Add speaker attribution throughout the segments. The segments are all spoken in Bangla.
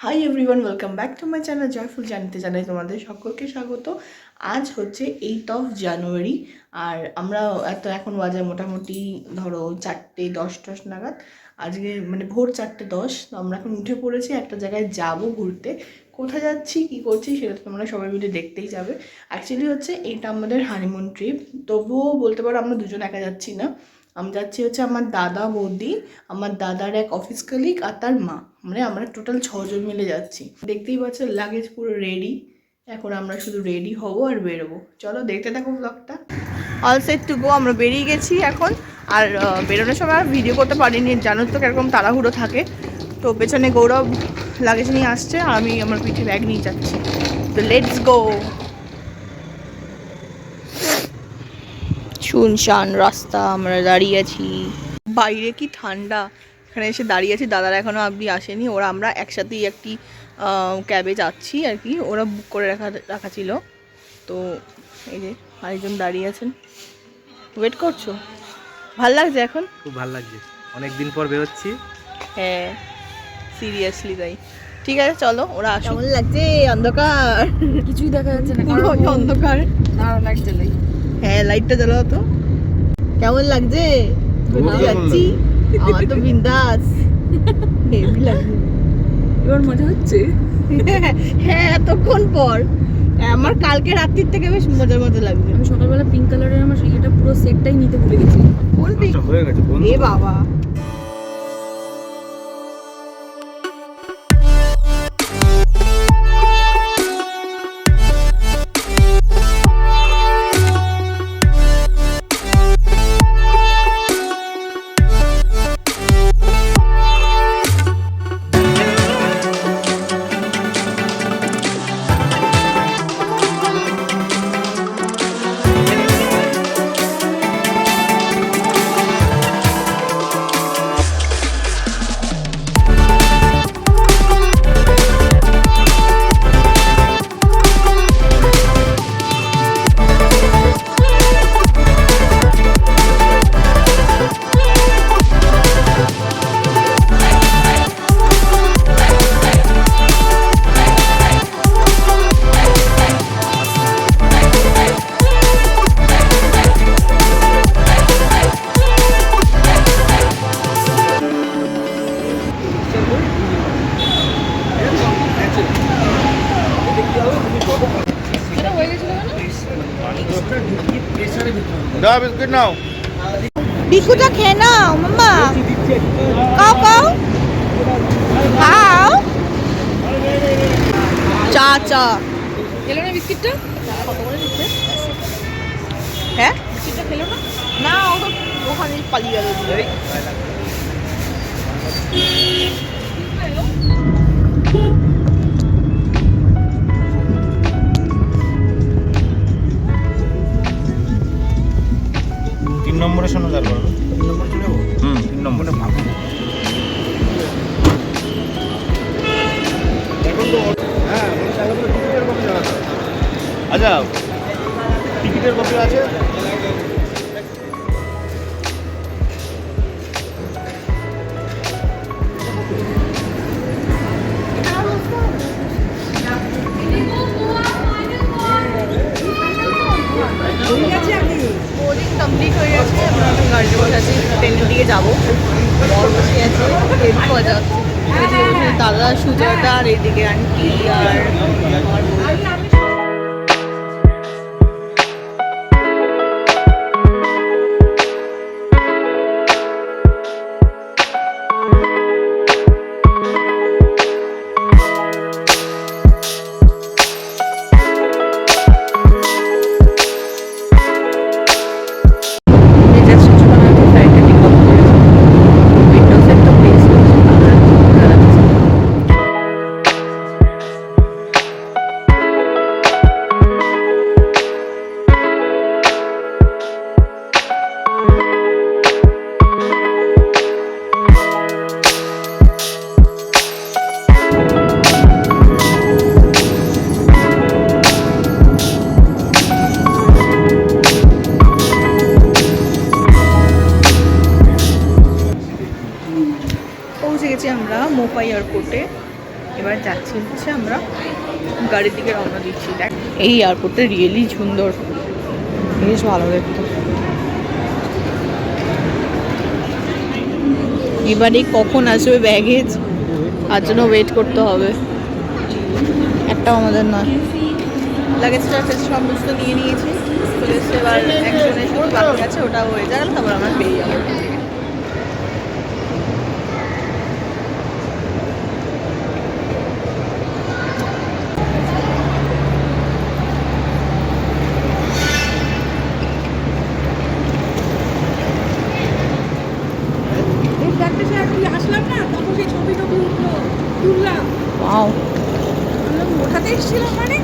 Speaker 1: Hi everyone, welcome back to my channel joyful জানিতে জানাই তোমাদের সকলকে স্বাগত। আজ হচ্ছে 8 জানুয়ারি আর আমরা এখন বাজে মোটামুটি ধরো 4:10 নাগাদ। আজকে মানে ভোর 4:10। তো আমরা এখন উঠে পড়েছি, একটা জায়গায় যাব ঘুরতে। কোথায় যাচ্ছি কী করছি সেটা তো তোমরা সবাই মিলে দেখতেই যাবে। অ্যাকচুয়ালি হচ্ছে এটা আমাদের হানিমুন ট্রিপ, তবুও বলতে পারো আমরা দুজন একা যাচ্ছি না। আমি যাচ্ছি হচ্ছে আমার দাদা বৌদি, আমার দাদার এক অফিস কলিগ আর তার মা, মানে আমরা টোটাল 6 জন মিলে যাচ্ছি। দেখতেই পাচ্ছ লাগেজ পুরো রেডি। এখন আমরা শুধু রেডি হব আর বেরোবো। চলো দেখতে থাকো ব্লগটা। অল সেট টু গো, আমরা বেরিয়ে গেছি এখন। আর বেরোনোর সময় আর ভিডিও করতে পারিনি, জানো তো কিরকম তাড়াহুড়ো থাকে। তো পেছনে গৌরব লাগেজ নিয়ে আসছে আর আমি আমার পিঠে ব্যাগ নিয়ে যাচ্ছি। তো লেটস গো। শুনশান রাস্তা, আমরা দাঁড়িয়ে আছি। বাইরে কি ঠান্ডা, এখানে এসে দাঁড়িয়ে আছি। দাদারা এখনও অবধি আসেনি। ওরা আমরা একসাথেই একটি ক্যাবে যাচ্ছি আর কি, ওরা বুক করে রাখা ছিল। তো এই যে আরেকজন দাঁড়িয়ে আছেন, ওয়েট করছো। ভাল লাগছে এখন?
Speaker 2: খুব ভালো লাগছে, অনেকদিন পর বেরোচ্ছি।
Speaker 1: হ্যাঁ সিরিয়াসলি তাই। ঠিক আছে চলো, ওরা আসো। কেমন লাগছে? অন্ধকার,
Speaker 3: কিছুই দেখা যাচ্ছে না,
Speaker 1: অন্ধকার।
Speaker 3: লাইট জ্বালাই।
Speaker 1: হ্যাঁ লাইটটা জ্বালাও তো। কেমন লাগছে? যাচ্ছি, আমার তো বিন্দাস, হেভি লাগছে।
Speaker 3: এবার মজা হচ্ছে।
Speaker 1: হ্যাঁ এতক্ষণ পর আমার কালকে রাত্রির থেকে বেশ মজার মতো লাগছে।
Speaker 3: আমি সকালবেলা পিঙ্ক কালারের আমার এটা পুরো সেটটাই নিতে ভুলে গেছি।
Speaker 1: বলবি
Speaker 2: হয়ে গেছে
Speaker 1: এ বাবা।
Speaker 2: বিস্কুট নাও,
Speaker 1: বিকুটা খেয়ে নাও মাম্মা, খাও খাও খাও। চা চা
Speaker 3: খেলো না বিস্কিটটা?
Speaker 1: হ্যাঁ
Speaker 3: বিস্কিটটা খেলো না?
Speaker 1: না, ও তো ওখানে পালিয়ে গেল।
Speaker 2: 3 নম্বরে শোনো, তারপর 3 নম্বর চলে যাবো। 3 নম্বরে ভাবো এখন তো। হ্যাঁ টিকিটের কপি চালাতে। আচ্ছা টিকিটের কপি আছে।
Speaker 1: বোর্ডিং কমপ্লিট হয়ে গেছে, আমরা এখন গাড়িতে বসে আছি, ট্রেনের দিকে যাবো। বর বসে আছে, হেভি মজা হচ্ছে। এদিকে বসে দাদা, সুজাতা, আর এদিকে আন্টি আর আমার বউ। পৌঁছে গেছি আমরা মোপা এয়ারপোর্টে। এবার যাচ্ছি হচ্ছে আমরা গাড়ির দিকে রওনা দিচ্ছি। দেখ এই এয়ারপোর্টটা রিয়েলি সুন্দর, বেশ ভালো দেখতে। এবারে কখন আসবে ব্যাগেজ তার জন্য ওয়েট করতে হবে, একটাও আমাদের নয়। লাগেজ টাগেজ সমস্ত নিয়ে নিয়েছি, চলে এসছে। এবার একজনের শুধু বাকি আছে, ওটা হয়ে যাবে, তারপর আমরা পেয়ে যাবো।
Speaker 3: আসলাম না, তখন সেই ছবি টবি উঠলো, তুললাম।
Speaker 1: ওয়াও,
Speaker 3: ওঠাতে এসেছিলাম মানে।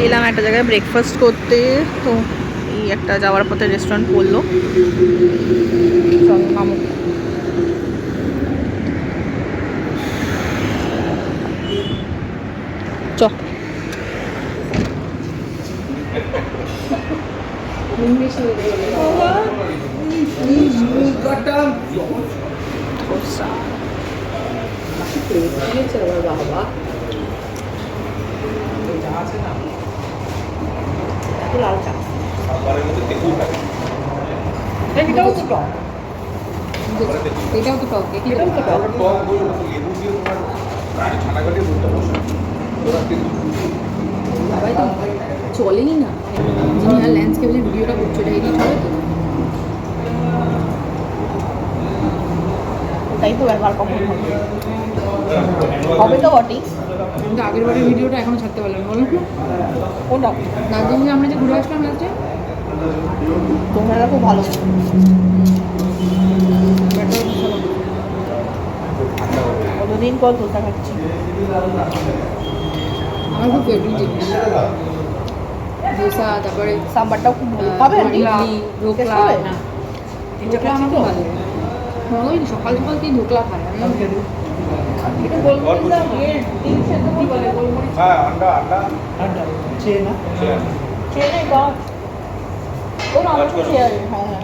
Speaker 1: এলাম একটা জায়গায় ব্রেকফাস্ট করতে, তো এই একটা যাওয়ার পথে রেস্টুরেন্ট পড়লো। চল নামো। চ বাবা লাল চা, এটাও তো টক,
Speaker 3: এটাও তো টক,
Speaker 1: এটাও তো টক।
Speaker 3: সবাই তো চলেই না। যিনি আর ল্যান্ডস্কেপে যে ভিডিওটা করছো, এটা এডিট হবে তো?
Speaker 1: ওটাই তো ব্যাপার, কখন হবে, হবে তো বটেই।
Speaker 3: কিন্তু আগের বারের ভিডিওটা এখনো ছাড়তে পারলাম না, বলো না?
Speaker 1: কোনটা?
Speaker 3: দার্জিলিং আমরা যে ঘুরে আসলাম লাস্টে,
Speaker 1: তোমরা খুব ভালো। কতদিন পর ধোসা খাচ্ছি।
Speaker 3: আমার খুব ফেভারিট জিনিস ধোসা, তারপরে
Speaker 1: সাম্বারটাও খুব ভালো। খাবে আন্টি?
Speaker 3: ইডলি, ঢোকলা।
Speaker 1: টেস্ট হবে?
Speaker 3: না, ঢোকলা আমার খুব ভালো লাগে। ভালোই সকাল সকাল কি ঢোকলা খায়?
Speaker 1: এটা গোলমরিচ আর ইয়ে ডিম সেদ্ধ
Speaker 3: কি বলে গোলমরিচ?
Speaker 2: হ্যাঁ, আন্ডা আন্ডা
Speaker 1: আন্ডা চেনা
Speaker 2: হ্যাঁ।
Speaker 1: চেনাই গড ও না আমার কাছে হ্যাঁ হ্যাঁ।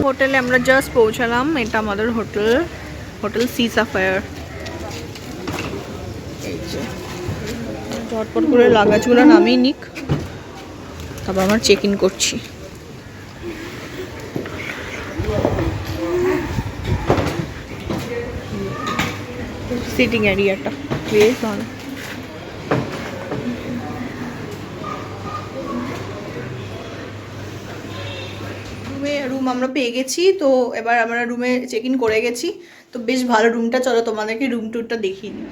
Speaker 1: হোটেলে আমরা জাস্ট পৌঁছালাম, এটা আমাদের হোটেল, হোটেল সি সাফায়ার। এই যে চটপট করে লাগাজগুলো নামিয়ে নিক, তারপর আমরা চেক ইন করছি। সিটিং এরিয়াটা বেশ ভালো। রুম আমরা পেয়ে গেছি, তো এবার আমরা রুমে চেক ইন করে গেছি, তো বেশ ভালো রুমটা। চলো তোমাদেরকে রুম ট্যুরটা দেখিয়ে দিই।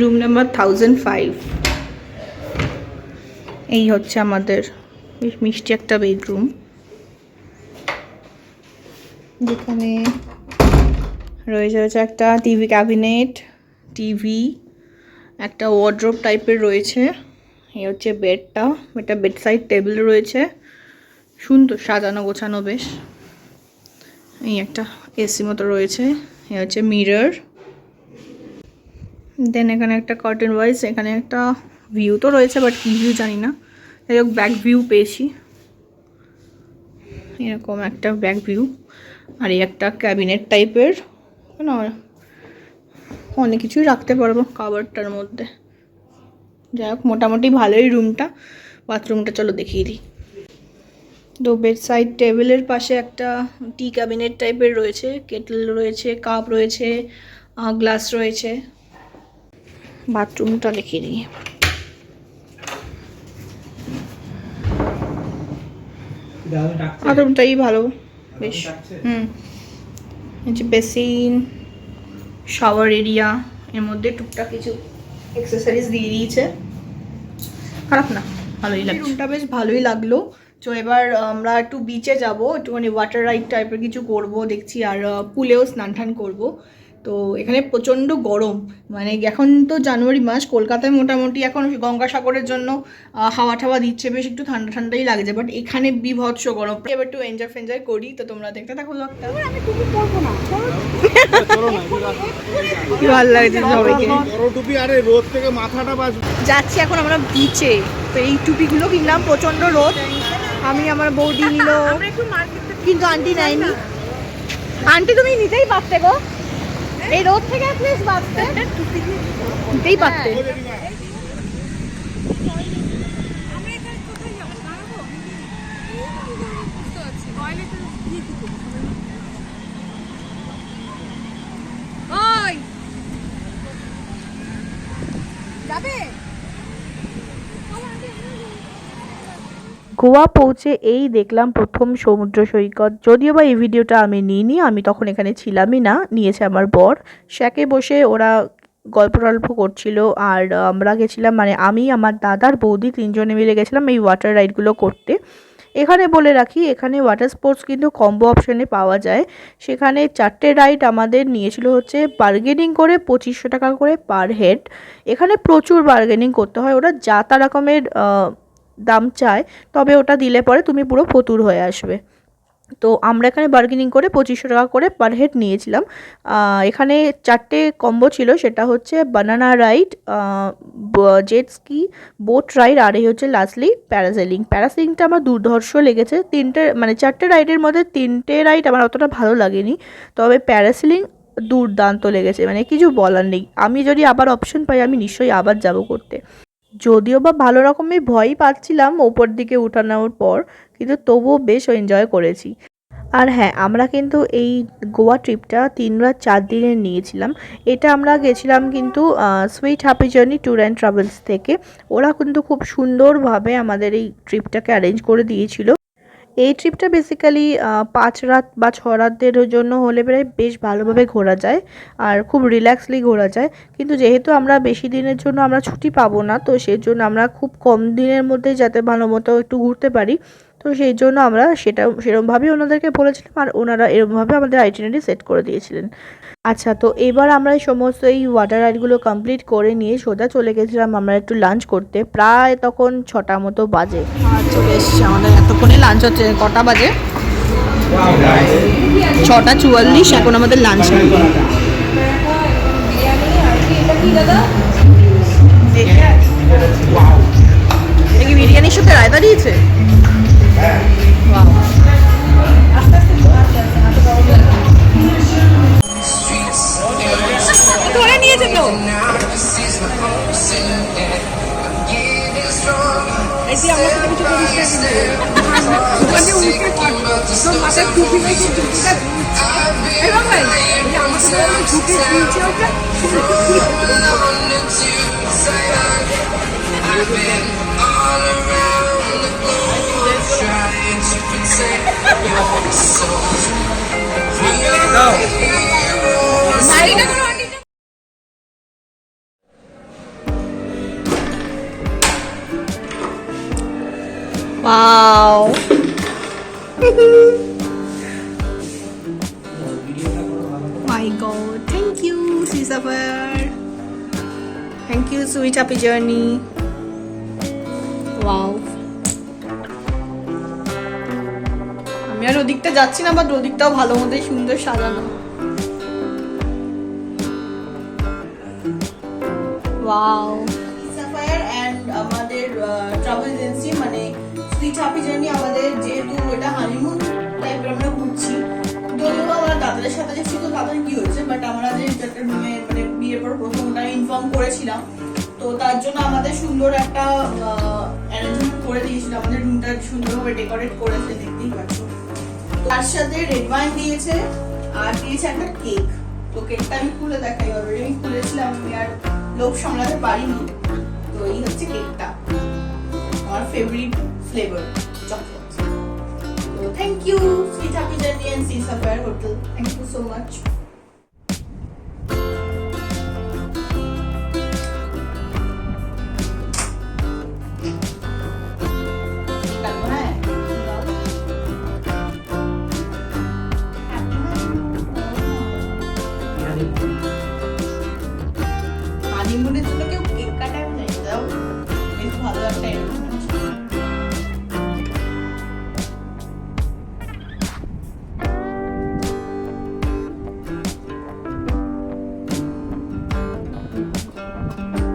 Speaker 1: Room number 1005। এই হচ্ছে আমাদের বেশ মিষ্টি একটা বেডরুম, যেখানে রয়েছে একটা টিভি ক্যাবিনেট, টিভি, একটা ওয়ার্ড্রোব টাইপের রয়েছে। এই হচ্ছে বেডটা, এটা বেড সাইড টেবিল রয়েছে, সুন্দর সাজানো গোছানো বেশ। এই একটা এসি মতো রয়েছে, এই হচ্ছে মিরর। দেন এখানে একটা কার্টেন ওয়াইজ এখানে একটা ভিউ তো রয়েছে, বাট কী ভিউ জানি না, যাই হোক ব্যাক ভিউ পেয়েছি, এরকম একটা ব্যাক ভিউ। আর এই একটা ক্যাবিনেট টাইপের, না অনেক কিছুই রাখতে পারবো কাভারটার মধ্যে। যাই হোক মোটামুটি ভালোই রুমটা, বাথরুমটা চলো দেখিয়ে দিই। তো বেড সাইড টেবিলের পাশে একটা টি ক্যাবিনেট টাইপের রয়েছে, কেটল রয়েছে, কাপ রয়েছে, গ্লাস রয়েছে। বাথরুমটা দেখিয়ে দিই। বাথরুমটাই ভালো বেশ। হচ্ছে বেসিন, শাওয়ার এরিয়া, এর মধ্যে টুকটাক কিছু অ্যাক্সেসরিজ দিয়ে দিয়েছে, খারাপ না, ভালোই লাগছে। রুমটা বেশ ভালোই লাগলো। তো এবার আমরা একটু বিচে যাব, একটুখানি ওয়াটার রাইড টাইপের কিছু করব দেখছি, আর পুলেও স্নান টান করবো। তো এখানে প্রচণ্ড গরম, মানে এখন তো জানুয়ারি মাস, কলকাতায় মোটামুটি এখন গঙ্গাসাগরের জন্য হাওয়া ঠাওয়া দিচ্ছে, বেশ একটু ঠান্ডা ঠান্ডাই লাগছে, বাট এখানে বিভৎস গরম। এবার একটু এনজয় করি, তো তোমরা দেখতে থাকো ব্লগটা। কি ভালো লাগছে সবাইকে।
Speaker 2: রোদ থেকে মাথাটা বাঁচবে।
Speaker 1: যাচ্ছি এখন আমরা বিচে, তো এই টুপিগুলো কিনলাম, প্রচণ্ড রোদ। আমি আমার বৌদি নিল, কিন্তু আন্টি নেয়নি। আন্টি তুমি নিতেই পারতে গো, এই রোদ থেকে অ্যাটলিস্ট বাঁচতে নিতেই পারতে। গোয়া পৌঁছে এই দেখলাম প্রথম সমুদ্র সৈকত। যদিও বা এই ভিডিওটা আমি নিইনি, আমি তখন এখানে ছিলামই না, নিয়েছে আমার বর। শ্যাকে বসে ওরা গল্প টল্প করছিল, আর আমরা গেছিলাম, মানে আমি, আমার দাদার বৌদি, তিনজনে মিলে গেছিলাম এই ওয়াটার রাইডগুলো করতে। এখানে বলে রাখি, এখানে ওয়াটার স্পোর্টস কিন্তু কম্বো অপশানে পাওয়া যায়। সেখানে 4টে রাইড আমাদের নিয়েছিল হচ্ছে বার্গেনিং করে 2500 টাকা করে পার হেড। এখানে প্রচুর বার্গেনিং করতে হয়, ওরা যা তা রকমের দাম চায়, তবে ওটা দিলে পরে তুমি পুরো ফতুর হয়ে আসবে। তো আমরা এখানে বার্গেনিং করে 2500 টাকা করে পার হেড নিয়েছিলাম। এখানে 4টে কম্বো ছিল, সেটা হচ্ছে banana ride, jet ski, boat ride, আর এই হচ্ছে লাস্টলি প্যারাসেলিং। প্যারাসেলিংটা আমার দুর্ধর্ষ লেগেছে। 4টে রাইডের মধ্যে 3টে রাইড আমার অতটা ভালো লাগেনি, তবে প্যারাসেলিং দুর্দান্ত লেগেছে, মানে কিছু বলার নেই। আমি যদি আবার অপশন পাই আমি নিশ্চয়ই আবার যাব করতে। যদিও বা ভালো রকমের ভয়ই পাচ্ছিলাম ওপর দিকে উঠানোর পর, কিন্তু তবুও বেশ এনজয় করেছি। আর হ্যাঁ, আমরা কিন্তু এই গোয়া ট্রিপটা 3 রাত 4 দিনের নিয়েছিলাম। এটা আমরা গেছিলাম কিন্তু sweet happy journey tour and travels থেকে। ওরা কিন্তু খুব সুন্দরভাবে আমাদের এই ট্রিপটাকে অ্যারেঞ্জ করে দিয়েছিল। এই ট্রিপটা বেসিক্যালি 5 রাত বা 6 রাতের জন্য হলে প্রায় বেশ ভালোভাবে ঘোরা যায়, আর খুব রিল্যাক্সলি ঘোরা যায়। কিন্তু যেহেতু আমরা বেশি দিনের জন্য আমরা ছুটি পাবো না, তো সেই জন্য আমরা খুব কম দিনের মধ্যে যাতে ভালো মতো একটু ঘুরতে পারি, তো সেই জন্য আমরা সেরকমভাবেই ওনাদেরকে বলেছিলাম, আর ওনারা এরকমভাবে আমাদের আইটিনারি সেট করে দিয়েছিলেন। আচ্ছা, তো এবার আমরা এই সমস্ত এই ওয়াটার রাইডগুলো কমপ্লিট করে নিয়ে সোজা চলে গেছিলাম আমরা একটু লাঞ্চ করতে। প্রায় তখন 6টা মতো বাজে। চলে এসছি, আমাদের এতক্ষণে লাঞ্চ হচ্ছে। কটা বাজে? 6:44। এখন আমাদের লাঞ্চ হবে। কি বিরিয়ানির সাথে রায়তা দিয়েছে? ধরে নিয়েছে তো। Wow. My God, thank you, Sapphire. Thank you, Sweet Happy Journey. Wow. আমি আর ওদিকটা যাচ্ছি না, বাট ওদিকটাও ভালো মতোই সুন্দর সাজানো। Wow. Sapphire and আমাদের ট্রাভেল এজেন্সি মানে সুইট হ্যাপি জার্নি, আমাদের যেহেতু এটা হানিমুন টাইপের আমরা ঘুরছি, যদিও আমরা দাদাদের সাথে যাচ্ছি, তো তাদের কি হয়েছে, বাট আমরা যে মানে বিয়ের পর প্রথম ওটা ইনফর্ম করেছিলাম, তো তার জন্য আমাদের সুন্দর একটা অ্যারেঞ্জমেন্ট করে দিয়েছিল, আমাদের রুমটা সুন্দরভাবে ডেকোরেট করেছে, দেখতেই পাচ্ছ। তার সাথে রেড ওয়াইন দিয়েছে আর দিয়েছে একটা কেক। তো কেকটা আমি খুলে দেখাই, অলরেডি আমি খুলেছিলাম, আমি আর লোভ সামলাতে পারিনি। তো এই হচ্ছে কেকটা, আমার ফেভারিট ফ্লেভার চকলেট। তো thank you sweet happy journey and sea sapphire hotel, thank you so much. হানিমুনের জন্য কেউ কেক কাটায় না, দাও বেশ ভালো একটা arrangement।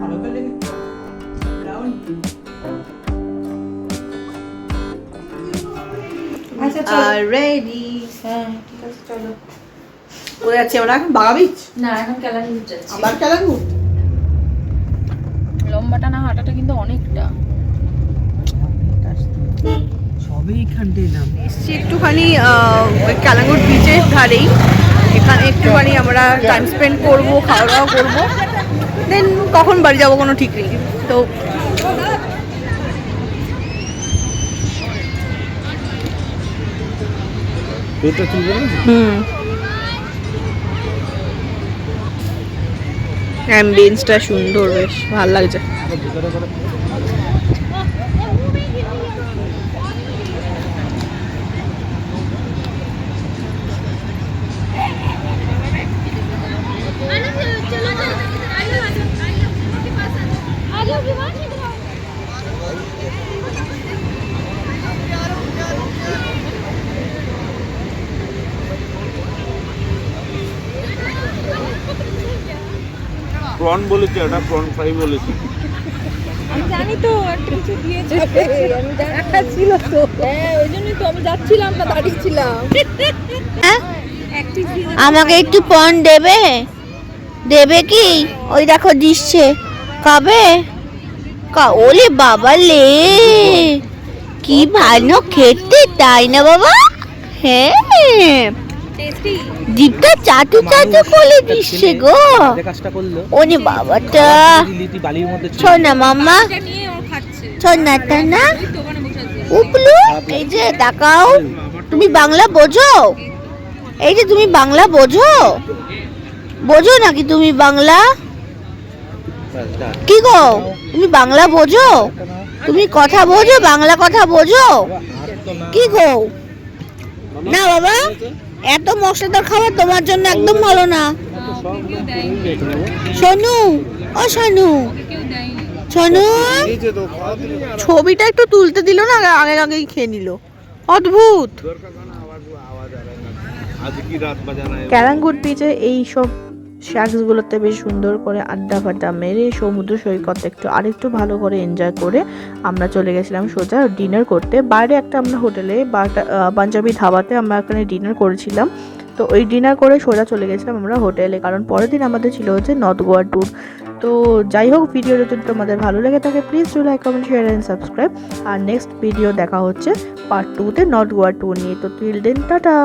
Speaker 1: ভালো করে ব্রাউন।
Speaker 3: আচ্ছা
Speaker 1: রেডি, হ্যাঁ ঠিক আছে চলো। কোথায় যাচ্ছি আমরা এখন? বাঘা বিচ?
Speaker 3: না, এখন ক্যালাঙ্গুট যাচ্ছি।
Speaker 1: আবার ক্যালাঙ্গুট?
Speaker 3: লম্বাটা না হাঁটাটা কিন্তু অনেকটা।
Speaker 4: সবে এখানটা এলাম।
Speaker 1: এসছি একটুখানি ক্যালাঙ্গুট বিচের ধারেই, এখানে একটুখানি আমরা টাইম স্পেন্ড করবো, খাওয়া দাওয়া করবো, দেন কখন বাড়ি যাবো কোনো ঠিক নেই। তো
Speaker 2: পেটটা চুলবে না?
Speaker 1: অ্যাম্বিয়েন্সটা সুন্দর, বেশ ভালো লাগছে।
Speaker 2: ভিতরে করে প্রন বলেছে, এটা প্রন ফ্রাই বলেছে।
Speaker 3: আমি জানি তো একটা কিছু দিয়েছে, আমি জানি একটা ছিল তো, হ্যাঁ ওই জন্যই তো আমি যাচ্ছিলাম না, দাঁড়িয়েছিলাম।
Speaker 5: আমাকে একটু পণ দেবে? দেবে কি? ওই দেখো দিচ্ছে, কবে? ওলে বাবা লে, কি ভালো খেতে, তাই না বাবা? হ্যাঁ, জিভটা চাটু চাটু করে দিচ্ছে গো।
Speaker 4: কাজটা করলো
Speaker 5: ওরে বাবাটা,
Speaker 4: বালির মধ্যে
Speaker 5: শোনা মাম্মা, শোনাটা না উপলু। এই যে তাকাও, তুমি বাংলা বোঝো? এই যে তুমি বাংলা বোঝো? বোঝো নাকি তুমি বাংলা? কি গো, তুমি বাংলা বোঝো? তুমি কথা বোঝো, বাংলা কথা বোঝো? কি গো? না বাবা, এত মশলাদার খাবার তোমার জন্য একদম ভালো না। সোনু, ও সোনু, সোনু, ছবিটা একটু তুলতে দিল না, আগে আগেই খেয়ে নিল, অদ্ভুত। ক্যালাঙ্গুট বিচে এই সব শ্যাক্সগুলোতে বেশ সুন্দর করে আড্ডা ফাড্ডা মেরে সমুদ্র সৈকত আরেকটু ভালো করে এনজয় করে আমরা চলে গেছিলাম সোজা ডিনার করতে। বাইরে একটা আমরা হোটেলে পাঞ্জাবি ধাবাতে আমরা এখানে ডিনার করেছিলাম। তো ওই ডিনার করে সোজা চলে গেছিলাম আমরা হোটেলে, কারণ পরের দিন আমাদের ছিল হচ্ছে নর্থ গোয়া ট্যুর। তো যাই হোক, ভিডিও যদি তোমাদের ভালো লেগে থাকে please do like, comment, share and subscribe. আর নেক্সট ভিডিও দেখা হচ্ছে পার্ট 2-তে নর্থ গোয়া ট্যুর নিয়ে। তো টিল দেন টাটা।